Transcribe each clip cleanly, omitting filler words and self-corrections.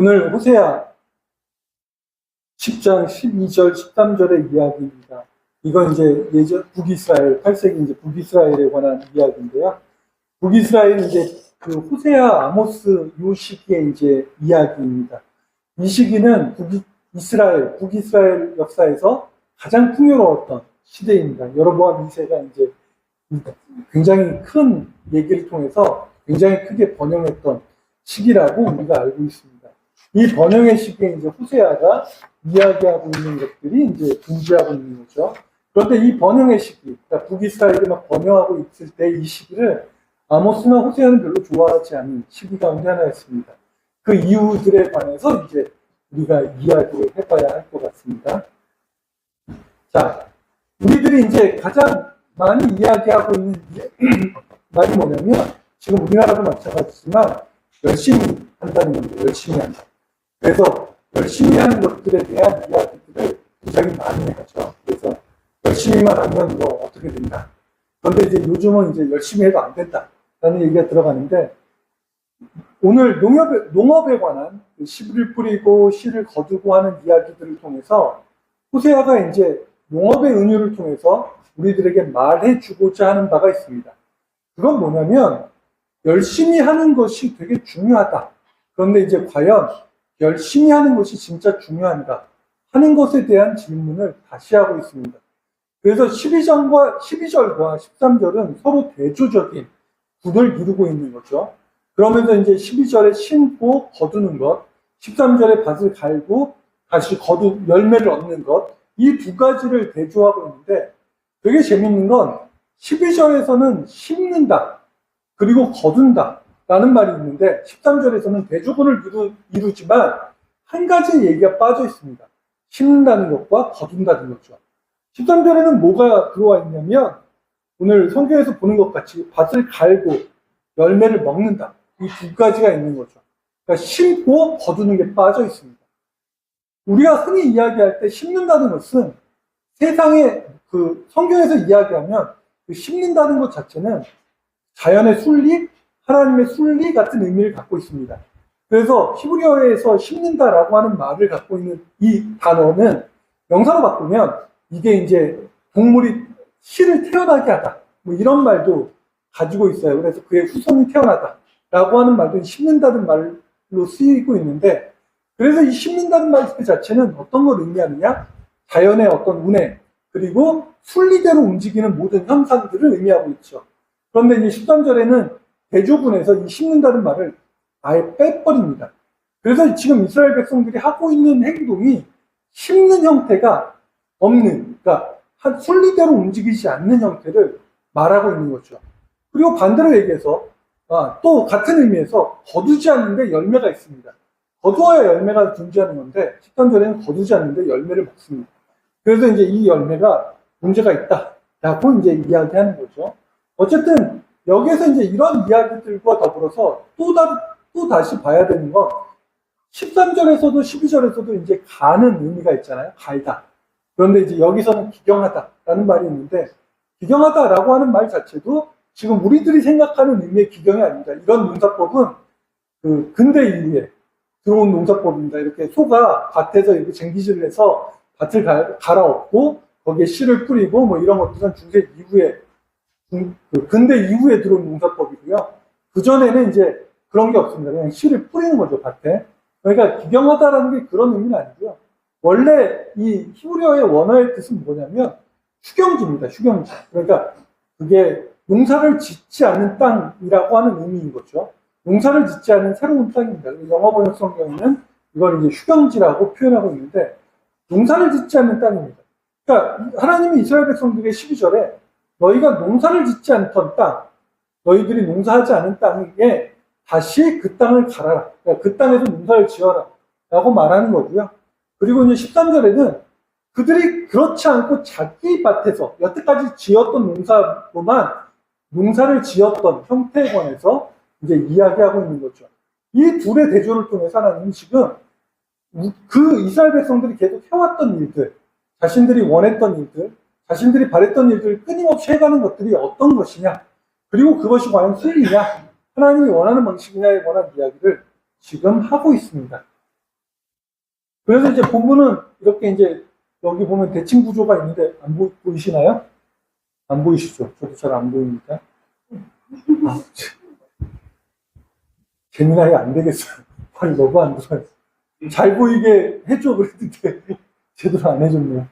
오늘 호세아 10장 12절 13절의 이야기입니다. 이건 이제 예전 북이스라엘 8세기 이제 북이스라엘에 관한 이야기인데요. 북이스라엘 이제 그 호세아 아모스 요 시기의 이제 이야기입니다. 이 시기는 북이스라엘 역사에서 가장 풍요로웠던 시대입니다. 여로보암 2세가 이제 굉장히 큰 얘기를 통해서 굉장히 크게 번영했던 시기라고 우리가 알고 있습니다. 이 번영의 시기에 이제 호세아가 이야기하고 있는 것들이 이제 존재하고 있는 거죠. 그런데 이 번영의 시기, 그러니까 북이스라엘이 막 번영하고 있을 때 이 시기를 아모스나 호세아는 별로 좋아하지 않은 시기 가운데 하나였습니다. 그 이유들에 관해서 이제 우리가 이야기를 해봐야 할 것 같습니다. 자, 우리들이 이제 가장 많이 이야기하고 있는 말이 뭐냐면, 지금 우리나라도 마찬가지지만, 열심히 한다는 겁니다. 열심히 한다. 그래서 열심히 하는 것들에 대한 이야기들을 굉장히 많이 하죠. 그래서 열심히만 하면 뭐 어떻게 된다. 그런데 이제 요즘은 이제 열심히 해도 안 된다라는 얘기가 들어가는데, 오늘 농업에 관한 씨를 뿌리고 씨를 거두고 하는 이야기들을 통해서 호세아가 이제 농업의 은유를 통해서 우리들에게 말해주고자 하는 바가 있습니다. 그건 뭐냐면 열심히 하는 것이 되게 중요하다. 그런데 이제 과연 열심히 하는 것이 진짜 중요한가 하는 것에 대한 질문을 다시 하고 있습니다. 그래서 12절과 13절은 서로 대조적인 구도를 이루고 있는 거죠. 그러면서 이제 12절에 심고 거두는 것, 13절에 밭을 갈고 다시 열매를 얻는 것, 이 두 가지를 대조하고 있는데 되게 재밌는 건 12절에서는 심는다, 그리고 거둔다 라는 말이 있는데 13절에서는 대조군을 이루지만 한 가지 얘기가 빠져 있습니다. 심는다는 것과 거둔다는 거죠. 13절에는 뭐가 들어와 있냐면 오늘 성경에서 보는 것 같이 밭을 갈고 열매를 먹는다. 이 두 가지가 있는 거죠. 그러니까 심고 거두는 게 빠져 있습니다. 우리가 흔히 이야기할 때 심는다는 것은 세상에 그 성경에서 이야기하면 그 심는다는 것 자체는 자연의 순리, 하나님의 순리 같은 의미를 갖고 있습니다. 그래서 히브리어에서 심는다라고 하는 말을 갖고 있는 이 단어는 명사로 바꾸면 이게 이제 동물이 씨를 태어나게 하다. 뭐 이런 말도 가지고 있어요. 그래서 그의 후손이 태어나다라고 하는 말도 심는다는 말로 쓰이고 있는데, 그래서 이 심는다는 말 자체는 어떤 걸 의미하느냐? 자연의 어떤 운행, 그리고 순리대로 움직이는 모든 현상들을 의미하고 있죠. 그런데 이제 13절에는 대조군에서 이 심는다는 말을 아예 빼버립니다. 그래서 지금 이스라엘 백성들이 하고 있는 행동이 심는 형태가 없는, 그러니까 순리대로 움직이지 않는 형태를 말하고 있는 거죠. 그리고 반대로 얘기해서 또 같은 의미에서 거두지 않는데 열매가 있습니다. 거두어야 열매가 존재하는 건데 13절에는 거두지 않는데 열매를 먹습니다. 그래서 이제 이 열매가 문제가 있다라고 이제 이야기하는 거죠. 어쨌든 여기에서 이제 이런 이야기들과 더불어서 또 다시 봐야 되는 건 13절에서도 12절에서도 이제 가는 의미가 있잖아요. 갈다. 그런데 이제 여기서는 기경하다라는 말이 있는데, 기경하다라고 하는 말 자체도 지금 우리들이 생각하는 의미의 기경이 아닙니다. 이런 농사법은 그 근대 이후에 들어온 농사법입니다. 이렇게 소가 밭에서 이렇게 쟁기질을 해서 밭을 갈아엎고 거기에 씨를 뿌리고 뭐 이런 것들은 중세 이후에 근대 이후에 들어온 농사법이고요. 그 전에는 이제 그런 게 없습니다. 그냥 씨를 뿌리는 거죠, 밭에. 그러니까 기경하다라는 게 그런 의미는 아니고요. 원래 이 히브리어의 원어의 뜻은 뭐냐면 휴경지입니다. 휴경지. 그러니까 그게 농사를 짓지 않는 땅이라고 하는 의미인 거죠. 농사를 짓지 않은 새로운 땅입니다. 영어 번역 성경에는 이걸 이제 휴경지라고 표현하고 있는데 농사를 짓지 않는 땅입니다. 그러니까 하나님이 이스라엘 백성들에게 12절에 너희가 농사를 짓지 않던 땅, 너희들이 농사하지 않은 땅에 다시 그 땅을 갈아라. 그러니까 그 땅에서 농사를 지어라. 라고 말하는 거고요. 그리고 이제 13절에는 그들이 그렇지 않고 자기 밭에서 여태까지 지었던 농사로만 농사를 지었던 형태에 관해서 이제 이야기하고 있는 거죠. 이 둘의 대조를 통해서 하나님은 지금 그 이스라엘 백성들이 계속 해왔던 일들, 자신들이 원했던 일들, 자신들이 바랬던 일들을 끊임없이 해가는 것들이 어떤 것이냐, 그리고 그것이 과연 순리냐, 하나님이 원하는 방식이냐에 관한 이야기를 지금 하고 있습니다. 그래서 이제 본문은 이렇게 이제 여기 보면 대칭 구조가 있는데 안 보이시나요? 안 보이시죠? 저도 잘 안 보입니다. 아, 재미나게 안 되겠어요. 발이 너무 안 들어요. 잘 보이게 해줘 그랬는데 제대로 안 해줬네요.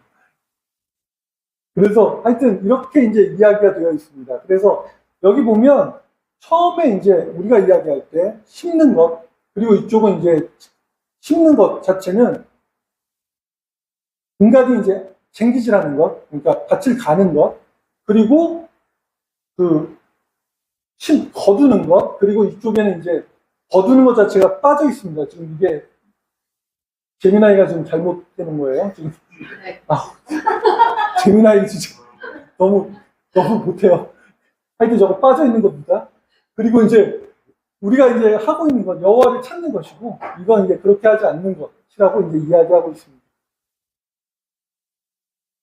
그래서 하여튼 이렇게 이제 이야기가 되어 있습니다. 그래서 여기 보면 처음에 이제 우리가 이야기할 때 심는 것, 그리고 이쪽은 이제 심는 것 자체는 인간이 이제 쟁기질하는 것, 그러니까 밭을 가는 것, 그리고 그 거두는 것, 그리고 이쪽에는 이제 거두는 것 자체가 빠져 있습니다. 지금 이게 재미나이가 지금 잘못되는 거예요. 지금 재미나이 진짜 너무 못해요. 하여튼 저거 빠져 있는 겁니다. 그리고 이제 우리가 이제 하고 있는 건 여호와를 찾는 것이고, 이건 이제 그렇게 하지 않는 것이라고 이제 이야기하고 있습니다.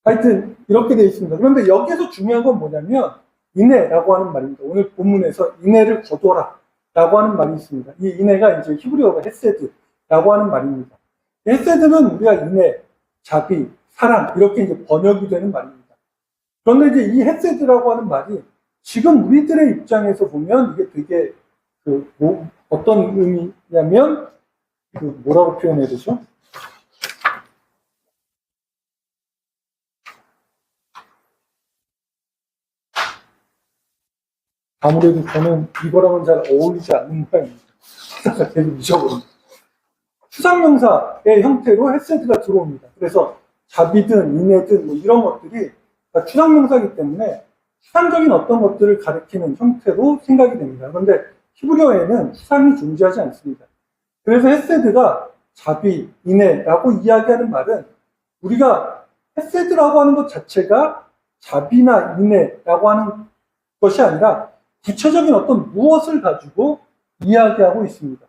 하여튼 이렇게 되어 있습니다. 그런데 여기에서 중요한 건 뭐냐면 인애라고 하는 말입니다. 오늘 본문에서 인애를 거둬라 라고 하는 말이 있습니다. 이 인애가 이제 히브리어가 헤세드라고 하는 말입니다. 헤세드는 우리가 인애, 자비, 사랑 이렇게 이제 번역이 되는 말입니다. 그런데 이제 이 헤세드라고 하는 말이 지금 우리들의 입장에서 보면 이게 되게 어떤 의미냐면 뭐라고 표현해야 되죠? 아무래도 저는 이거랑은 잘 어울리지 않는 모양입니다. 계속 잊어버립니다. 추상명사의 형태로 헤세드가 들어옵니다. 그래서 자비든 인애든 뭐 이런 것들이 다 추상명사이기 때문에 추상적인 어떤 것들을 가리키는 형태로 생각이 됩니다. 그런데 히브리어에는 추상이 존재하지 않습니다. 그래서 헤세드가 자비, 인애라고 이야기하는 말은 우리가 헤세드라고 하는 것 자체가 자비나 인애라고 하는 것이 아니라 구체적인 어떤 무엇을 가지고 이야기하고 있습니다.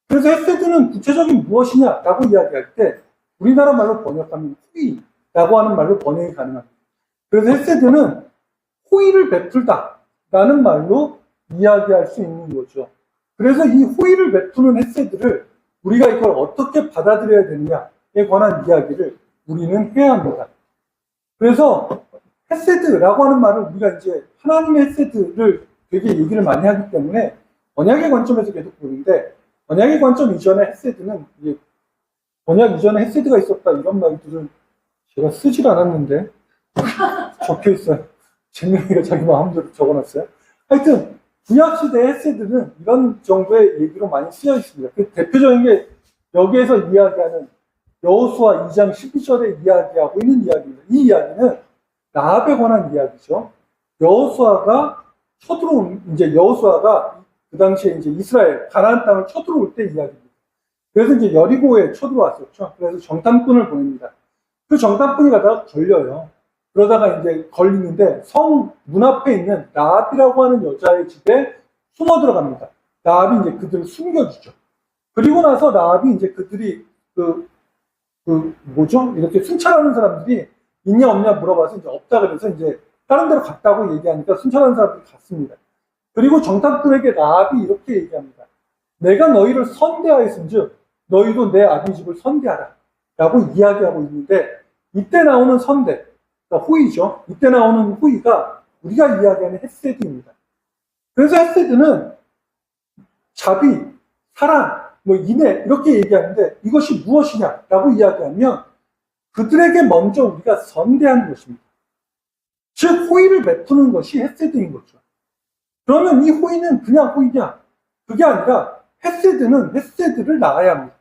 그래서 헤세드는 구체적인 무엇이냐라고 이야기할 때 우리나라 말로 번역하면 호의라고 하는 말로 번역이 가능합니다. 그래서 헤세드는 호의를 베풀다라는 말로 이야기할 수 있는 거죠. 그래서 이 호의를 베푸는 헤세드를 우리가 이걸 어떻게 받아들여야 되느냐에 관한 이야기를 우리는 해야 합니다. 그래서 헤세드라고 하는 말을 우리가 이제 하나님의 헤세드를 되게 얘기를 많이 하기 때문에 언약의 관점에서 계속 보는데, 언약의 관점 이전에 헤세드는 언약 이전에 헤세드가 있었다 이런 말들은 제가 쓰질 않았는데 적혀 있어요. 재민이가 자기 마음대로 적어놨어요. 하여튼 구약시대 헤세드는 이런 정도의 얘기로 많이 쓰여 있습니다. 그 대표적인 게 여기에서 이야기하는 여호수아 2장 12절에 이야기하고 있는 이야기입니다. 이 이야기는 라합에 관한 이야기죠. 여호수아가 그 당시에 이제 이스라엘 가나안 땅을 쳐들어올 때 이야기입니다. 그래서 이제 여리고에 쳐들어왔었죠. 그래서 정탐꾼을 보냅니다. 그 정탐꾼이 가다가 걸려요. 그러다가 이제 걸리는데 성 문 앞에 있는 라합이라고 하는 여자의 집에 숨어 들어갑니다. 라합이 이제 그들을 숨겨주죠. 그리고 나서 라합이 이제 그들이 이렇게 순찰하는 사람들이 있냐 없냐 물어봐서 이제 없다 그래서 이제 다른 데로 갔다고 얘기하니까 순찰하는 사람들이 갔습니다. 그리고 정탐꾼에게 라합이 이렇게 얘기합니다. 내가 너희를 선대하였은즉 너희도 내 아비 집을 선대하라 라고 이야기하고 있는데, 이때 나오는 선대, 그러니까 호의죠. 이때 나오는 호의가 우리가 이야기하는 헤세드입니다. 그래서 헤세드는 자비, 사랑, 인애 이렇게 얘기하는데 이것이 무엇이냐라고 이야기하면 그들에게 먼저 우리가 선대하는 것입니다. 즉 호의를 베푸는 것이 헤세드인 거죠. 그러면 이 호의는 그냥 호의냐? 그게 아니라 헤세드는 헤세드를 낳아야 합니다.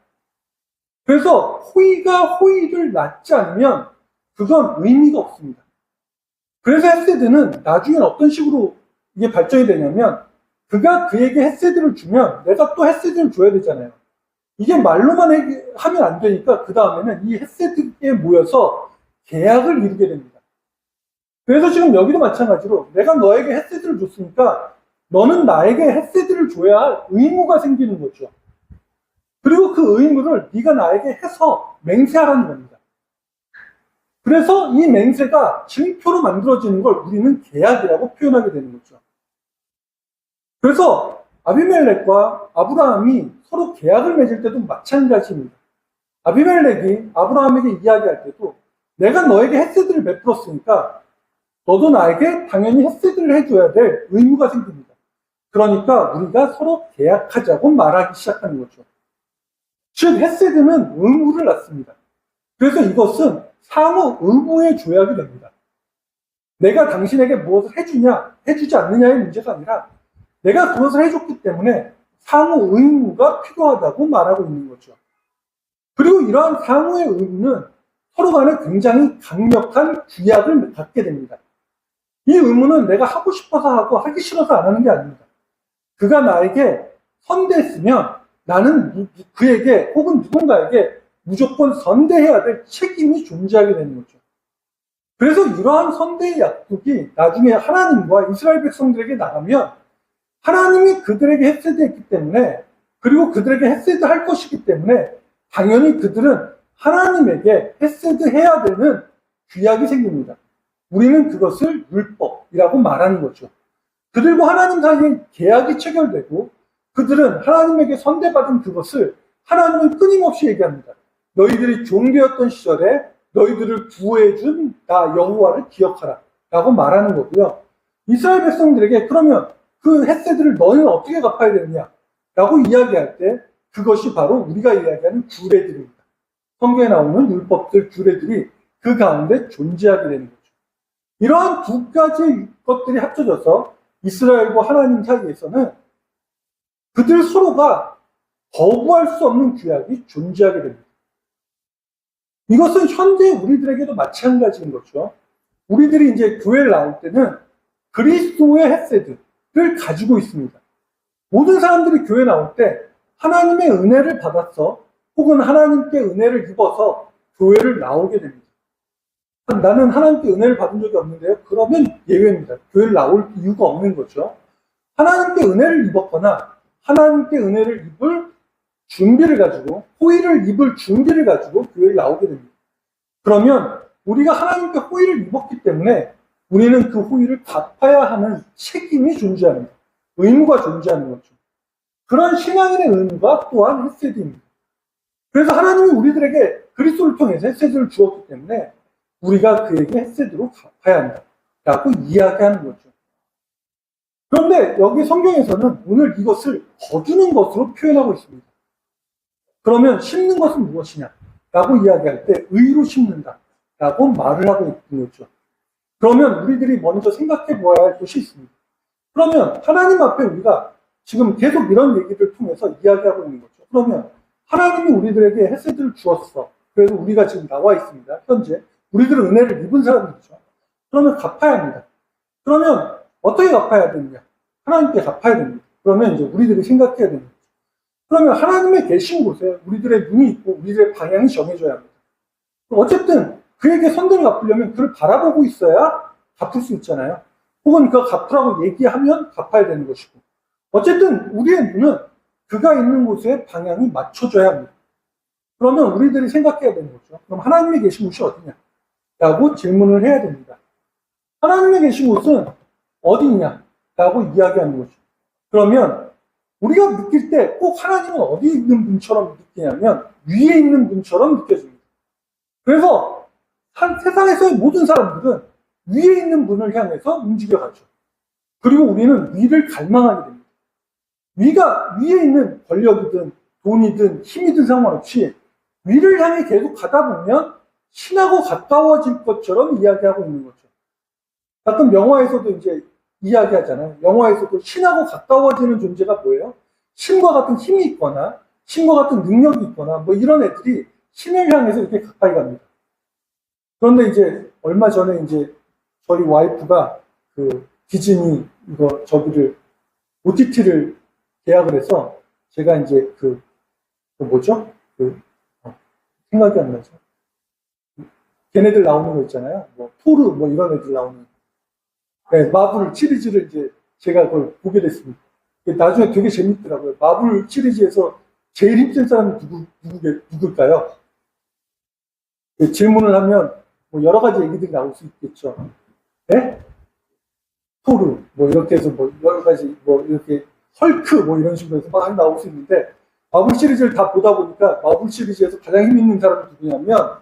그래서 호의가 호의를 낳지 않으면 그건 의미가 없습니다. 그래서 헤세드는 나중엔 어떤 식으로 이게 발전이 되냐면, 그가 그에게 헤세드를 주면 내가 또 헤세드를 줘야 되잖아요. 이게 말로만 하면 안 되니까 그 다음에는 이 헤세드에 모여서 계약을 이루게 됩니다. 그래서 지금 여기도 마찬가지로 내가 너에게 헤세드를 줬으니까 너는 나에게 헤세드를 줘야 할 의무가 생기는 거죠. 그리고 그 의무를 네가 나에게 해서 맹세하라는 겁니다. 그래서 이 맹세가 증표로 만들어지는 걸 우리는 계약이라고 표현하게 되는 거죠. 그래서 아비멜렉과 아브라함이 서로 계약을 맺을 때도 마찬가지입니다. 아비멜렉이 아브라함에게 이야기할 때도 내가 너에게 헤세드를 베풀었으니까 너도 나에게 당연히 헤세드를 해줘야 될 의무가 생깁니다. 그러니까 우리가 서로 계약하자고 말하기 시작하는 거죠. 즉 헤세드는 의무를 낳습니다. 그래서 이것은 상호 의무의 조약이 됩니다. 내가 당신에게 무엇을 해주냐, 해주지 않느냐의 문제가 아니라 내가 그것을 해줬기 때문에 상호 의무가 필요하다고 말하고 있는 거죠. 그리고 이러한 상호의 의무는 서로 간에 굉장히 강력한 규약을 갖게 됩니다. 이 의무는 내가 하고 싶어서 하고 하기 싫어서 안 하는 게 아닙니다. 그가 나에게 선대했으면 나는 그에게 혹은 누군가에게 무조건 선대해야 될 책임이 존재하게 되는 거죠. 그래서 이러한 선대의 약속이 나중에 하나님과 이스라엘 백성들에게 나가면 하나님이 그들에게 헤세드했기 때문에 그리고 그들에게 헤세드 할 것이기 때문에 당연히 그들은 하나님에게 헤세드해야 되는 규약이 생깁니다. 우리는 그것을 율법이라고 말하는 거죠. 그들과 하나님 사이에 계약이 체결되고 그들은 하나님에게 선대받은 그것을 하나님은 끊임없이 얘기합니다. 너희들이 종되었던 시절에 너희들을 구해준 나 여호와를 기억하라 라고 말하는 거고요. 이스라엘 백성들에게 그러면 그 헤세드를 너희는 어떻게 갚아야 되느냐 라고 이야기할 때 그것이 바로 우리가 이야기하는 규례들입니다. 성경에 나오는 율법들, 규례들이 그 가운데 존재하게 되는 거죠. 이러한 두 가지 것들이 합쳐져서 이스라엘과 하나님 사이에서는 그들 서로가 거부할 수 없는 규약이 존재하게 됩니다. 이것은 현재 우리들에게도 마찬가지인 거죠. 우리들이 이제 교회를 나올 때는 그리스도의 헤세드를 가지고 있습니다. 모든 사람들이 교회 나올 때 하나님의 은혜를 받았어 혹은 하나님께 은혜를 입어서 교회를 나오게 됩니다. 나는 하나님께 은혜를 받은 적이 없는데요. 그러면 예외입니다. 교회를 나올 이유가 없는 거죠. 하나님께 은혜를 입었거나 하나님께 은혜를 입을 준비를 가지고 호의를 입을 준비를 가지고 교회를 나오게 됩니다. 그러면 우리가 하나님께 호의를 입었기 때문에 우리는 그 호의를 갚아야 하는 책임이 존재합니다. 의무가 존재하는 거죠. 그런 신앙인의 의무가 또한 헤세드입니다. 그래서 하나님이 우리들에게 그리스도를 통해서 헤세드를 주었기 때문에 우리가 그에게 헤세드로 갚아야 한다 라고 이야기하는 거죠. 그런데 여기 성경에서는 오늘 이것을 거두는 것으로 표현하고 있습니다. 그러면 심는 것은 무엇이냐 라고 이야기할 때 의로 심는다 라고 말을 하고 있는 거죠. 그러면 우리들이 먼저 생각해 보아야 할 것이 있습니다. 그러면 하나님 앞에 우리가 지금 계속 이런 얘기를 통해서 이야기하고 있는 거죠. 그러면 하나님이 우리들에게 헤세드를 주었어. 그래서 우리가 지금 나와 있습니다. 현재 우리들은 은혜를 입은 사람들이죠. 그러면 갚아야 합니다. 그러면 어떻게 갚아야 되느냐? 하나님께 갚아야 됩니다. 그러면 이제 우리들이 생각해야 됩니다. 그러면 하나님의 계신 곳에 우리들의 눈이 있고 우리들의 방향이 정해져야 합니다. 어쨌든 그에게 선대를 갚으려면 그를 바라보고 있어야 갚을 수 있잖아요. 혹은 그 갚으라고 얘기하면 갚아야 되는 것이고. 어쨌든 우리의 눈은 그가 있는 곳에 방향이 맞춰져야 합니다. 그러면 우리들이 생각해야 되는 거죠. 그럼 하나님의 계신 곳이 어디냐? 라고 질문을 해야 됩니다. 하나님의 계신 곳은 어디냐? 라고 이야기하는 거죠. 그러면 우리가 느낄 때 꼭 하나님은 어디에 있는 분처럼 느끼냐면 위에 있는 분처럼 느껴집니다. 그래서 세상에서의 모든 사람들은 위에 있는 분을 향해서 움직여가죠. 그리고 우리는 위를 갈망하게 됩니다. 위에 있는 권력이든 돈이든 힘이든 상관없이 위를 향해 계속 가다 보면 신하고 가까워질 것처럼 이야기하고 있는 거죠. 가끔 영화에서도 이제 이야기하잖아요. 영화에서도 신하고 가까워지는 존재가 뭐예요? 신과 같은 힘이 있거나 신과 같은 능력이 있거나 뭐 이런 애들이 신을 향해서 이렇게 가까이 갑니다. 그런데 이제 얼마 전에 이제 저희 와이프가 그 디즈니 저기를 OTT를 계약을 해서 제가 이제 뭐죠? 생각이 안 나죠. 걔네들 나오는 거 있잖아요. 뭐 토르 뭐 이런 애들 나오는. 네, 마블 시리즈를 이제 제가 그걸 보게 됐습니다. 나중에 되게 재밌더라고요. 마블 시리즈에서 제일 힘센 사람이 누굴까요? 질문을 하면 뭐 여러 가지 얘기들이 나올 수 있겠죠. 네? 토르 뭐 이렇게 해서 뭐 여러 가지 뭐 이렇게 헐크 뭐 이런 식으로 해서 막 나올 수 있는데 마블 시리즈를 다 보다 보니까 마블 시리즈에서 가장 힘 있는 사람이 누구냐면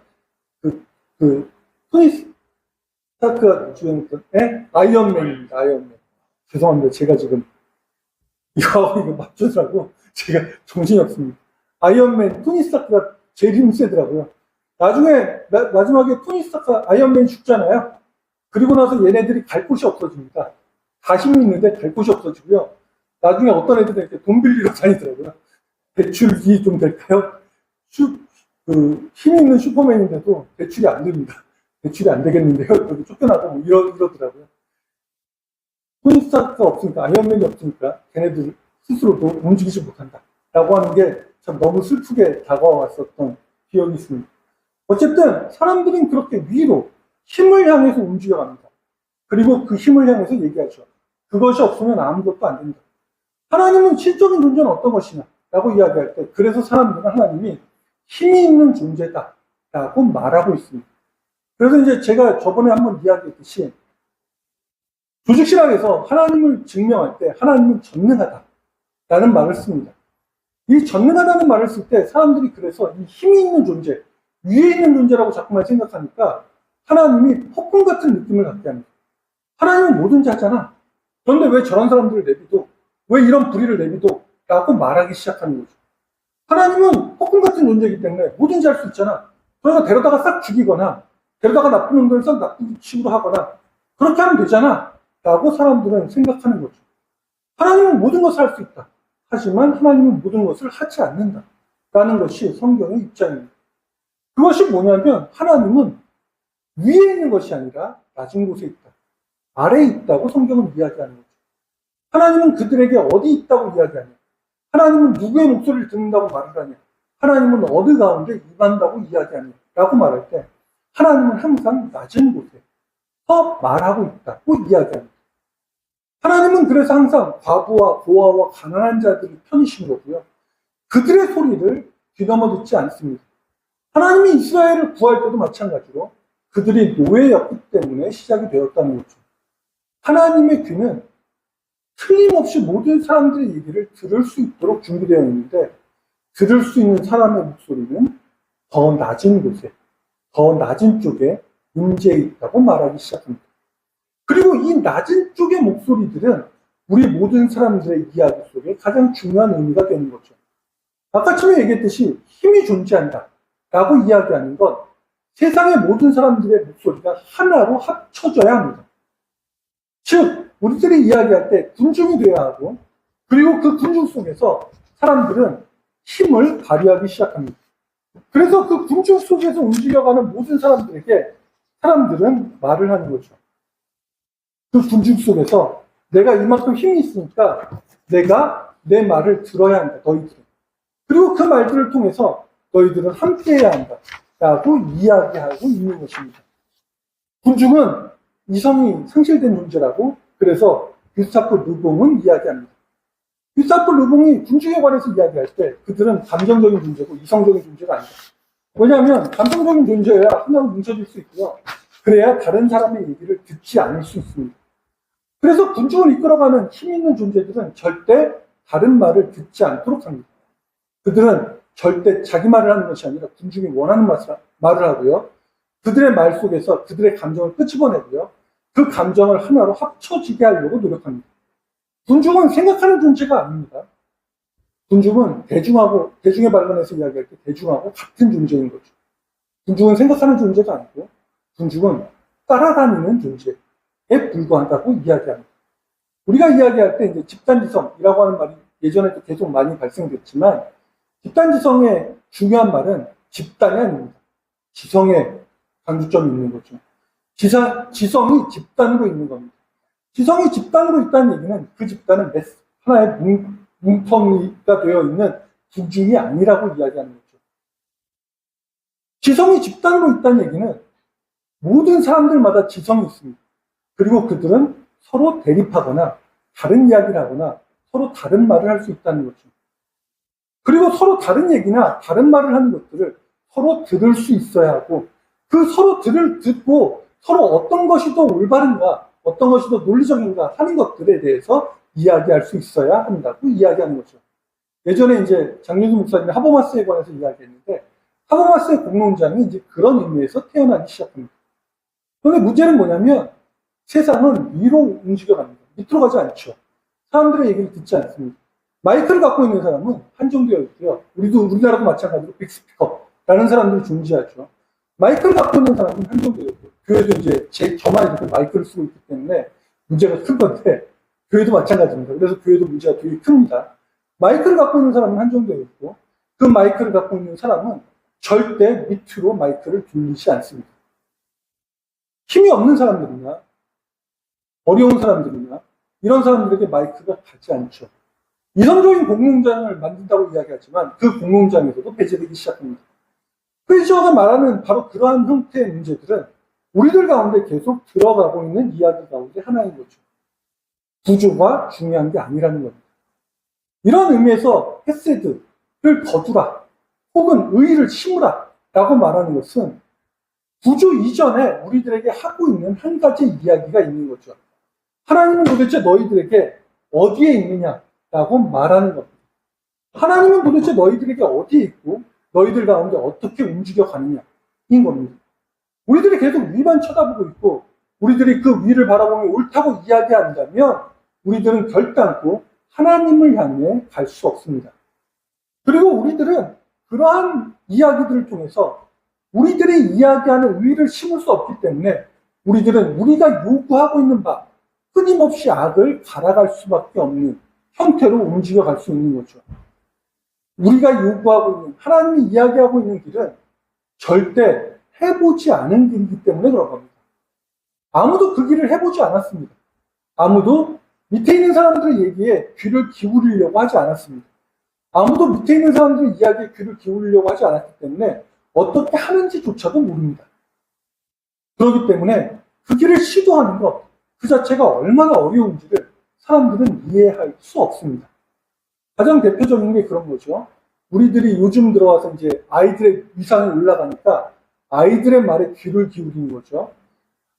토니 스타크가 주연했던 아이언맨입니다. 아이언맨. 죄송합니다. 제가 지금 이거 맞추느라고 제가 정신이 없습니다. 아이언맨 토니 스타크가 제일 힘세더라고요. 나중에 마지막에 토니 스타크가 아이언맨이 죽잖아요. 그리고 나서 얘네들이 갈 곳이 없어집니다. 다 힘이 있는데 갈 곳이 없어지고요. 나중에 어떤 애들은 이렇게 돈 빌리러 다니더라고요. 대출이 좀 될까요? 힘이 있는 슈퍼맨인데도 대출이 안 됩니다. 대출이 안 되겠는데요. 여기 쫓겨나고 뭐 이러더라고요. 토니 스타크가 없으니까, 아이언맨이 없으니까 걔네들 스스로도 움직이지 못한다. 라고 하는 게 참 너무 슬프게 다가왔었던 기억이 있습니다. 어쨌든 사람들은 그렇게 위로 힘을 향해서 움직여갑니다. 그리고 그 힘을 향해서 얘기하죠. 그것이 없으면 아무것도 안 된다. 하나님은 실적인 존재는 어떤 것이냐 라고 이야기할 때, 그래서 사람들은 하나님이 힘이 있는 존재다 라고 말하고 있습니다. 그래서 이제 제가 저번에 한번 이야기했듯이 조직신학에서 하나님을 증명할 때 하나님은 전능하다 라는 말을 씁니다. 이 전능하다는 말을 쓸 때 사람들이 그래서 이 힘이 있는 존재, 위에 있는 존재라고 자꾸만 생각하니까 하나님이 폭군 같은 느낌을 갖게 합니다. 하나님은 뭐든지 하잖아. 그런데 왜 저런 사람들을 내비도, 왜 이런 불의를 내비도 라고 말하기 시작하는 거죠. 하나님은 폭군 같은 존재이기 때문에 뭐든지 할 수 있잖아. 그러니까 데려다가 싹 죽이거나 데려다가 나쁜 놈들을 싹 나쁜 식으로 하거나 그렇게 하면 되잖아 라고 사람들은 생각하는 거죠. 하나님은 모든 것을 할 수 있다. 하지만 하나님은 모든 것을 하지 않는다 라는 것이 성경의 입장입니다. 그것이 뭐냐면 하나님은 위에 있는 것이 아니라 낮은 곳에 있다. 아래에 있다고 성경은 이야기하는 거죠. 하나님은 그들에게 어디 있다고 이야기하냐. 하나님은 누구의 목소리를 듣는다고 말을 하냐. 하나님은 어느 가운데 임한다고 이야기하냐 라고 말할 때 하나님은 항상 낮은 곳에서 말하고 있다고 이야기합니다. 하나님은 그래서 항상 과부와 고아와 가난한 자들이 편이신 거고요. 그들의 소리를 귀넘어 듣지 않습니다. 하나님이 이스라엘을 구할 때도 마찬가지로 그들이 노예였기 때문에 시작이 되었다는 거죠. 하나님의 귀는 틀림없이 모든 사람들의 얘기를 들을 수 있도록 준비되어 있는데 들을 수 있는 사람의 목소리는 더 낮은 곳에, 더 낮은 쪽에 임재해 있다고 말하기 시작합니다. 그리고 이 낮은 쪽의 목소리들은 우리 모든 사람들의 이야기 속에 가장 중요한 의미가 되는 거죠. 아까 처음에 얘기했듯이 힘이 존재한다 라고 이야기하는 건 세상의 모든 사람들의 목소리가 하나로 합쳐져야 합니다. 즉 우리들이 이야기할 때 군중이 되어야 하고, 그리고 그 군중 속에서 사람들은 힘을 발휘하기 시작합니다. 그래서 그 군중 속에서 움직여가는 모든 사람들에게 사람들은 말을 하는 거죠. 그 군중 속에서 내가 이만큼 힘이 있으니까 내가 내 말을 들어야 한다, 너희들은. 그리고 그 말들을 통해서 너희들은 함께해야 한다 라고 이야기하고 있는 것입니다. 군중은 이성이 상실된 존재라고 그래서 규스타프 르봉은 이야기합니다. 규스타프 르봉이 군중에 관해서 이야기할 때 그들은 감정적인 존재고 이성적인 존재가 아니다. 왜냐하면 감정적인 존재여야 하나로 뭉쳐질 수 있고요. 그래야 다른 사람의 얘기를 듣지 않을 수 있습니다. 그래서 군중을 이끌어가는 힘 있는 존재들은 절대 다른 말을 듣지 않도록 합니다. 그들은 절대 자기 말을 하는 것이 아니라 군중이 원하는 말을 하고요. 그들의 말 속에서 그들의 감정을 끄집어내고요. 그 감정을 하나로 합쳐지게 하려고 노력합니다. 군중은 생각하는 존재가 아닙니다. 군중은 대중에 관련해서 이야기할 때 대중하고 같은 존재인 거죠. 군중은 생각하는 존재가 아니고 군중은 따라다니는 존재에 불과하다고 이야기합니다. 우리가 이야기할 때 이제 집단지성이라고 하는 말이 예전에도 계속 많이 발생됐지만 집단지성의 중요한 말은 집단이 아닙니다. 지성에 강조점이 있는 거죠. 지성이 집단으로 있는 겁니다. 지성이 집단으로 있다는 얘기는 그 집단은 하나의 뭉텅이가 되어 있는 군중이 아니라고 이야기하는 거죠. 지성이 집단으로 있다는 얘기는 모든 사람들마다 지성이 있습니다. 그리고 그들은 서로 대립하거나 다른 이야기를 하거나 서로 다른 말을 할 수 있다는 거죠. 그리고 서로 다른 얘기나 다른 말을 하는 것들을 서로 들을 수 있어야 하고, 그 서로 듣고 서로 어떤 것이 더 올바른가, 어떤 것이 더 논리적인가 하는 것들에 대해서 이야기할 수 있어야 한다고 이야기하는 거죠. 예전에 이제 장윤수 목사님이 하버마스에 관해서 이야기했는데, 하버마스의 공론장이 이제 그런 의미에서 태어나기 시작합니다. 그런데 문제는 뭐냐면 세상은 위로 움직여갑니다. 밑으로 가지 않죠. 사람들의 얘기를 듣지 않습니다. 마이크를 갖고 있는 사람은 한정되어 있고요. 우리나라도 마찬가지로 빅스피커라는 사람들이 존재하죠. 마이크를 갖고 있는 사람은 한정되어 있고, 교회도 이제 저만 이렇게 마이크를 쓰고 있기 때문에 문제가 큰 건데, 교회도 마찬가지입니다. 그래서 교회도 문제가 되게 큽니다. 마이크를 갖고 있는 사람은 한정되어 있고, 그 마이크를 갖고 있는 사람은 절대 밑으로 마이크를 돌리지 않습니다. 힘이 없는 사람들이나 어려운 사람들이나 이런 사람들에게 마이크가 가지 않죠. 이성적인 공론장을 만든다고 이야기하지만 그 공론장에서도 배제되기 시작합니다. 페이저가 말하는 바로 그러한 형태의 문제들은 우리들 가운데 계속 들어가고 있는 이야기 가운데 하나인 거죠. 구조가 중요한 게 아니라는 겁니다. 이런 의미에서 헤세드를 거두라 혹은 의의를 심으라 라고 말하는 것은 구조 이전에 우리들에게 하고 있는 한 가지 이야기가 있는 거죠. 하나님은 도대체 너희들에게 어디에 있느냐라고 말하는 겁니다. 하나님은 도대체 너희들에게 어디에 있고 너희들 가운데 어떻게 움직여 가느냐인 겁니다. 우리들이 계속 위만 쳐다보고 있고 우리들이 그 위를 바라보며 옳다고 이야기한다면 우리들은 결단코 하나님을 향해 갈 수 없습니다. 그리고 우리들은 그러한 이야기들을 통해서 우리들이 이야기하는 의의를 심을 수 없기 때문에 우리들은 우리가 요구하고 있는 바 끊임없이 악을 갈아갈 수밖에 없는 형태로 움직여갈 수 있는 거죠. 우리가 요구하고 있는, 하나님이 이야기하고 있는 길은 절대 해보지 않은 길이기 때문에 그런 겁니다. 아무도 그 길을 해보지 않았습니다. 아무도 밑에 있는 사람들의 얘기에 귀를 기울이려고 하지 않았습니다. 아무도 밑에 있는 사람들의 이야기에 귀를 기울이려고 하지 않았기 때문에 어떻게 하는지조차도 모릅니다. 그렇기 때문에 그 길을 시도하는 것, 그 자체가 얼마나 어려운지를 사람들은 이해할 수 없습니다. 가장 대표적인 게 그런 거죠. 우리들이 요즘 들어와서 이제 아이들의 위상이 올라가니까 아이들의 말에 귀를 기울이는 거죠.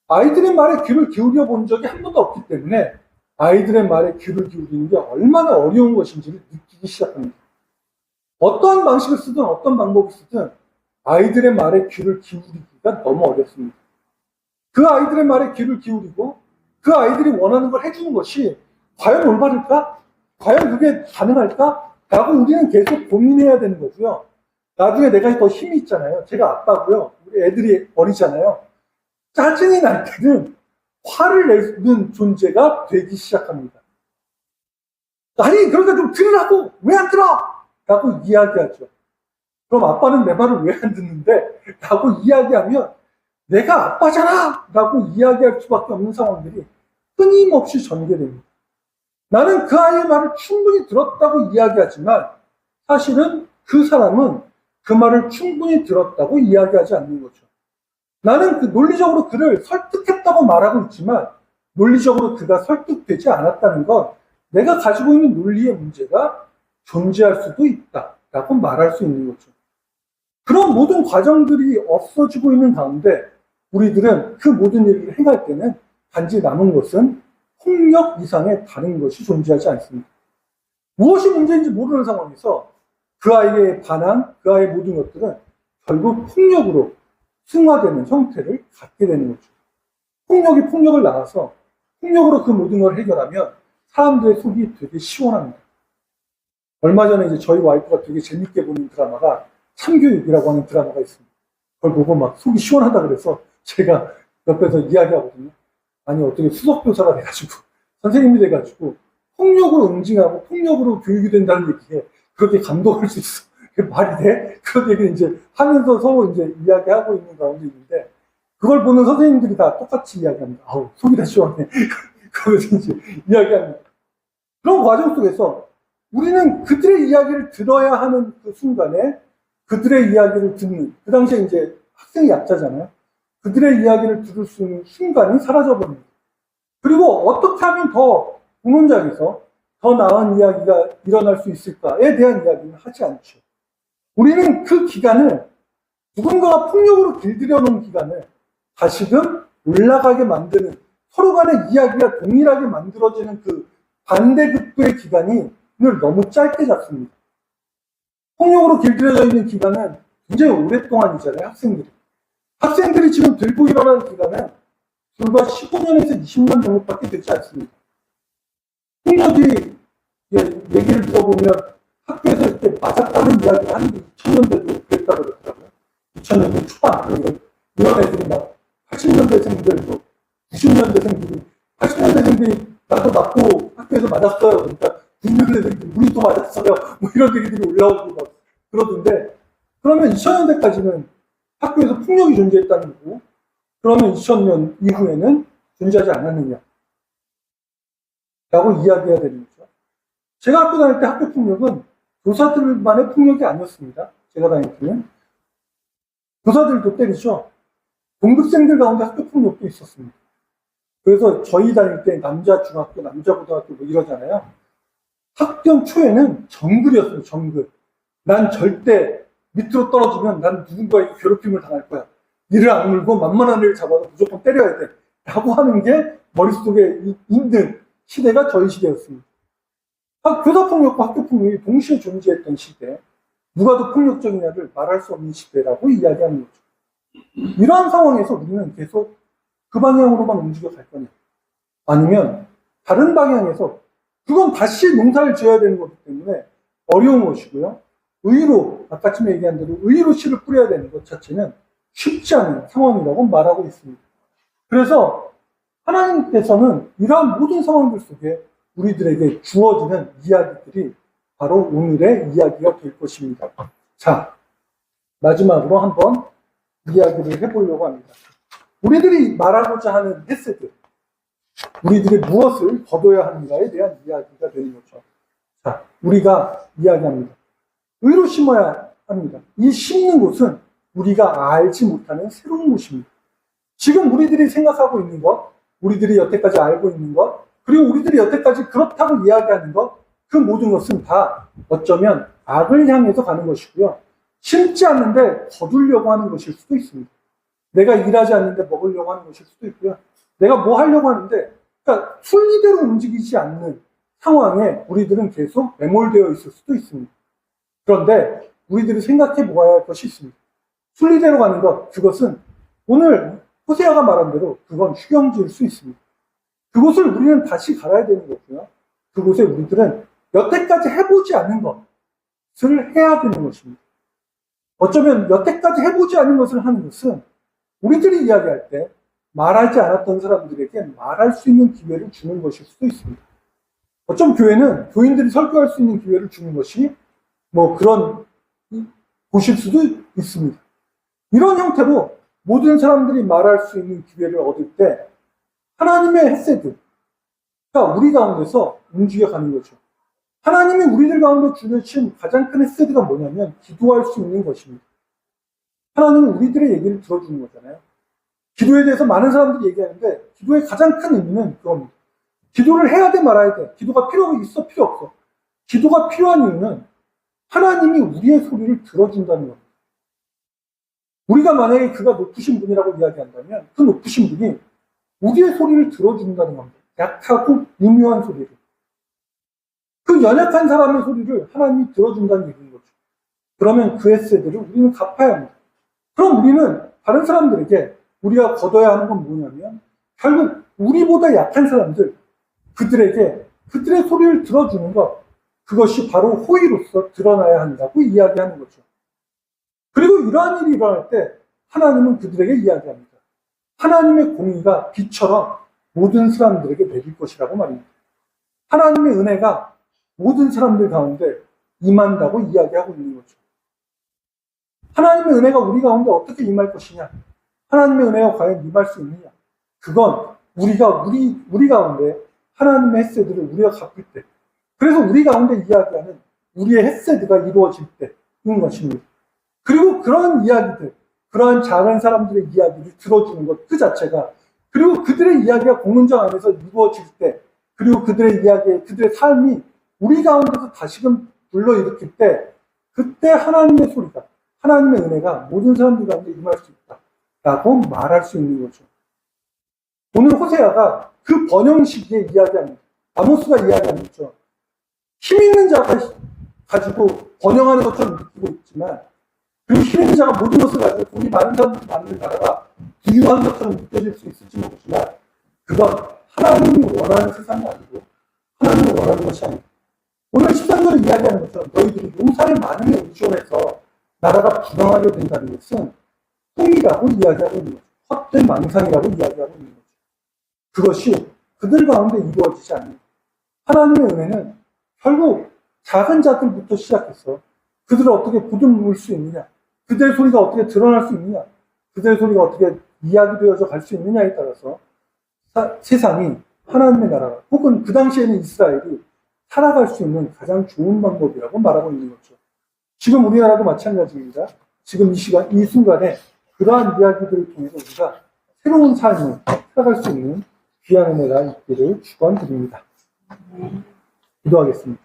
아이들의 말에 귀를 기울여 본 적이 한 번도 없기 때문에 아이들의 말에 귀를 기울이는 게 얼마나 어려운 것인지를 느끼기 시작합니다. 어떠한 방식을 쓰든 어떤 방법을 쓰든 아이들의 말에 귀를 기울이기가 너무 어렵습니다. 그 아이들의 말에 귀를 기울이고 그 아이들이 원하는 걸 해주는 것이 과연 올바를까? 과연 그게 가능할까? 라고 우리는 계속 고민해야 되는 거고요. 나중에 내가 더 힘이 있잖아요. 제가 아빠고요. 우리 애들이 어리잖아요. 짜증이 날 때는 화를 내는 존재가 되기 시작합니다. 아니, 그러니까 좀 들으라고! 왜 안 들어? 라고 이야기하죠. 그럼 아빠는 내 말을 왜 안 듣는데? 라고 이야기하면 내가 아빠잖아! 라고 이야기할 수밖에 없는 상황들이 끊임없이 전개됩니다. 나는 그 아이의 말을 충분히 들었다고 이야기하지만 사실은 그 사람은 그 말을 충분히 들었다고 이야기하지 않는 거죠. 나는 논리적으로 그를 설득했다고 말하고 있지만 논리적으로 그가 설득되지 않았다는 건 내가 가지고 있는 논리의 문제가 존재할 수도 있다라고 말할 수 있는 거죠. 그런 모든 과정들이 없어지고 있는 가운데 우리들은 그 모든 일을 행할 때는 단지 남은 것은 폭력 이상의 다른 것이 존재하지 않습니다. 무엇이 문제인지 모르는 상황에서 그 아이의 반항, 그 아이의 모든 것들은 결국 폭력으로 승화되는 형태를 갖게 되는 거죠. 폭력이 폭력을 낳아서 폭력으로 그 모든 걸 해결하면 사람들의 속이 되게 시원합니다. 얼마 전에 이제 저희 와이프가 되게 재밌게 보는 드라마가 참교육이라고 하는 드라마가 있습니다. 그걸 보고 막 속이 시원하다 그래서 제가 옆에서 이야기하거든요. 아니 어떻게 수석교사가 돼가지고 선생님이 돼가지고 폭력으로 응징하고 폭력으로 교육이 된다는 얘기에 그렇게 감동할 수 있어. 그게 말이 돼? 그런 얘기를 이제 하면서 서로 이제 이야기하고 있는 가운데 있는데 그걸 보는 선생님들이 다 똑같이 이야기합니다. 아우 속이 다 시원해. 그러면서 이제 이야기합니다. 그런 과정 속에서 우리는 그들의 이야기를 들어야 하는 그 순간에 그들의 이야기를 듣는 그 당시에 이제 학생이 약자잖아요. 그들의 이야기를 들을 수 있는 순간이 사라져버립니다. 그리고 어떻게 하면 더 공론장에서 더 나은 이야기가 일어날 수 있을까에 대한 이야기는 하지 않죠. 우리는 그 기간을 누군가가 폭력으로 길들여 놓은 기간을 다시금 올라가게 만드는 서로 간의 이야기가 동일하게 만들어지는 그 반대급부의 기간이 늘 너무 짧게 잡습니다. 폭력으로 길들여져 있는 기간은 굉장히 오랫동안이잖아요, 학생들이. 학생들이 지금 들고 일어나는 기간은 불과 15년에서 20년 정도밖에 되지 않습니다. 폭력이 얘기를 들어보면 학교에서 이렇게 맞았다는 이야기를 하는 게 2000년대도 그랬다고 그러더라고요. 2000년대 초반 이런 애들이 막 80년대생들도 90년대생들이 80년대생들이 나도 맞고 학교에서 맞았어요. 그러니까 90년대생들이 우리도 맞았어요. 뭐 이런 얘기들이 올라오고 막 그러던데, 그러면 2000년대까지는 학교에서 폭력이 존재했다는 거고, 그러면 2000년 이후에는 존재하지 않았느냐 라고 이야기해야 되는 거죠. 제가 학교 다닐 때 학교 폭력은 교사들만의 폭력이 아니었습니다. 제가 다닐 때는 교사들도 때리죠. 동급생들 가운데 학교 폭력도 있었습니다. 그래서 저희 다닐 때 남자 중학교, 남자 고등학교 뭐 이러잖아요. 학교 초에는 정글이었어요. 정글. 난 절대 밑으로 떨어지면 난 누군가에게 괴롭힘을 당할 거야. 이를 악물고 만만한 애를 잡아서 무조건 때려야 돼. 라고 하는 게 머릿속에 있는 시대가 저희 시대였습니다. 교사폭력과 학교폭력이 동시에 존재했던 시대, 누가 더 폭력적이냐를 말할 수 없는 시대라고 이야기하는 거죠. 이러한 상황에서 우리는 계속 그 방향으로만 움직여 갈 거냐, 아니면 다른 방향에서, 그건 다시 농사를 지어야 되는 거기 때문에 어려운 것이고요. 의로, 아까쯤에 얘기한 대로 의로 씨를 뿌려야 되는 것 자체는 쉽지 않은 상황이라고 말하고 있습니다. 그래서 하나님께서는 이러한 모든 상황들 속에 우리들에게 주어지는 이야기들이 바로 오늘의 이야기가 될 것입니다. 자, 마지막으로 한번 이야기를 해보려고 합니다. 우리들이 말하고자 하는 헤세드, 우리들이 무엇을 거둬야 하는가에 대한 이야기가 되는 거죠. 자, 우리가 이야기합니다. 의로 심어야 합니다. 이 심는 곳은 우리가 알지 못하는 새로운 곳입니다. 지금 우리들이 생각하고 있는 것, 우리들이 여태까지 알고 있는 것, 그리고 우리들이 여태까지 그렇다고 이야기하는 것, 그 모든 것은 다 어쩌면 악을 향해서 가는 것이고요. 심지 않는데 거두려고 하는 것일 수도 있습니다. 내가 일하지 않는데 먹으려고 하는 것일 수도 있고요. 내가 뭐 하려고 하는데, 그러니까 순리대로 움직이지 않는 상황에 우리들은 계속 매몰되어 있을 수도 있습니다. 그런데 우리들이 생각해 보아야 할 것이 있습니다. 순리대로 가는 것, 그것은 오늘 호세아가 말한 대로 그건 휴경지일 수 있습니다. 그곳을 우리는 다시 갈아야 되는 거고요. 그곳에 우리들은 여태까지 해보지 않은 것을 해야 되는 것입니다. 어쩌면 여태까지 해보지 않은 것을 하는 것은 우리들이 이야기할 때 말하지 않았던 사람들에게 말할 수 있는 기회를 주는 것일 수도 있습니다. 어쩜 교회는 교인들이 설교할 수 있는 기회를 주는 것이 뭐 그런 곳일 수도 있습니다. 이런 형태로 모든 사람들이 말할 수 있는 기회를 얻을 때 하나님의 헤세드가 우리 가운데서 움직여가는 거죠. 하나님이 우리들 가운데 주신 가장 큰 헤세드가 뭐냐면 기도할 수 있는 것입니다. 하나님은 우리들의 얘기를 들어주는 거잖아요. 기도에 대해서 많은 사람들이 얘기하는데 기도의 가장 큰 의미는 그겁니다. 기도를 해야 돼 말아야 돼. 기도가 필요 있어 필요 없어. 기도가 필요한 이유는 하나님이 우리의 소리를 들어준다는 겁니다. 우리가 만약에 그가 높으신 분이라고 이야기한다면 그 높으신 분이 우리의 소리를 들어준다는 겁니다. 약하고 미묘한 소리를. 그 연약한 사람의 소리를 하나님이 들어준다는 얘기인 거죠. 그러면 그 헤세드를 우리는 갚아야 합니다. 그럼 우리는 다른 사람들에게 우리가 거둬야 하는 건 뭐냐면 결국 우리보다 약한 사람들, 그들에게 그들의 소리를 들어주는 것, 그것이 바로 호의로서 드러나야 한다고 이야기하는 거죠. 그리고 이러한 일이 일어날 때 하나님은 그들에게 이야기합니다. 하나님의 공의가 비처럼 모든 사람들에게 내릴 것이라고 말입니다. 하나님의 은혜가 모든 사람들 가운데 임한다고 이야기하고 있는 거죠. 하나님의 은혜가 우리 가운데 어떻게 임할 것이냐? 하나님의 은혜가 과연 임할 수 있느냐? 그건 우리 가운데 하나님의 헤세드를 우리가 갚을 때, 그래서 우리 가운데 이야기하는 우리의 헤세드가 이루어질 때인 것입니다. 그리고 그런 이야기들, 그러한 작은 사람들의 이야기를 들어주는 것 그 자체가, 그리고 그들의 이야기가 공론장 안에서 이루어질 때, 그리고 그들의 이야기, 그들의 삶이 우리 가운데서 다시금 불러일으킬 때, 그때 하나님의 소리가, 하나님의 은혜가 모든 사람들 가운데 임할 수 있다라고 말할 수 있는 거죠. 오늘 호세아가 그 번영 시기에 이야기합니다. 아모스가 이야기하는 거죠. 힘 있는 자가 가지고 번영하는 것처럼 느끼고 있지만, 그리고 실행자가 모든 것을 가지고 돈이 많은 사람들이 만든 나라가 부유한 것처럼 느껴질 수 있을지 모르지만, 그건 하나님이 원하는 세상이 아니고 하나님이 원하는 것이 아니고, 오늘 13절을 이야기하는 것처럼 너희들이 용사의 많음에 의존해서 나라가 부강하게 된다는 것은 통이라고 이야기하고 있는 거죠. 헛된 망상이라고 이야기하고 있는 거죠. 그것이 그들 가운데 이루어지지 않는, 하나님의 은혜는 결국 작은 자들부터 시작해서 그들을 어떻게 보듬을 수 있느냐, 그들의 소리가 어떻게 드러날 수 있느냐, 그들의 소리가 어떻게 이야기되어져 갈 수 있느냐에 따라서 세상이, 하나님의 나라가, 혹은 그 당시에는 이스라엘이 살아갈 수 있는 가장 좋은 방법이라고 말하고 있는 거죠. 지금 우리나라도 마찬가지입니다. 지금 이 시간, 이 순간에 그러한 이야기들을 통해서 우리가 새로운 삶을 살아갈 수 있는 귀한 은혜가 있기를 축원드립니다. 기도하겠습니다.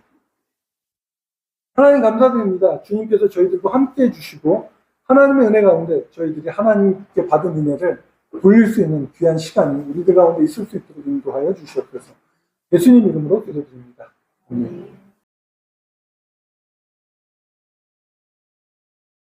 하나님 감사드립니다. 주님께서 저희들과 함께 해주시고 하나님의 은혜 가운데 저희들이 하나님께 받은 은혜를 돌릴 수 있는 귀한 시간이 우리들 가운데 있을 수 있도록 인도하여 주시옵소서. 예수님 이름으로 기도드립니다. 아멘.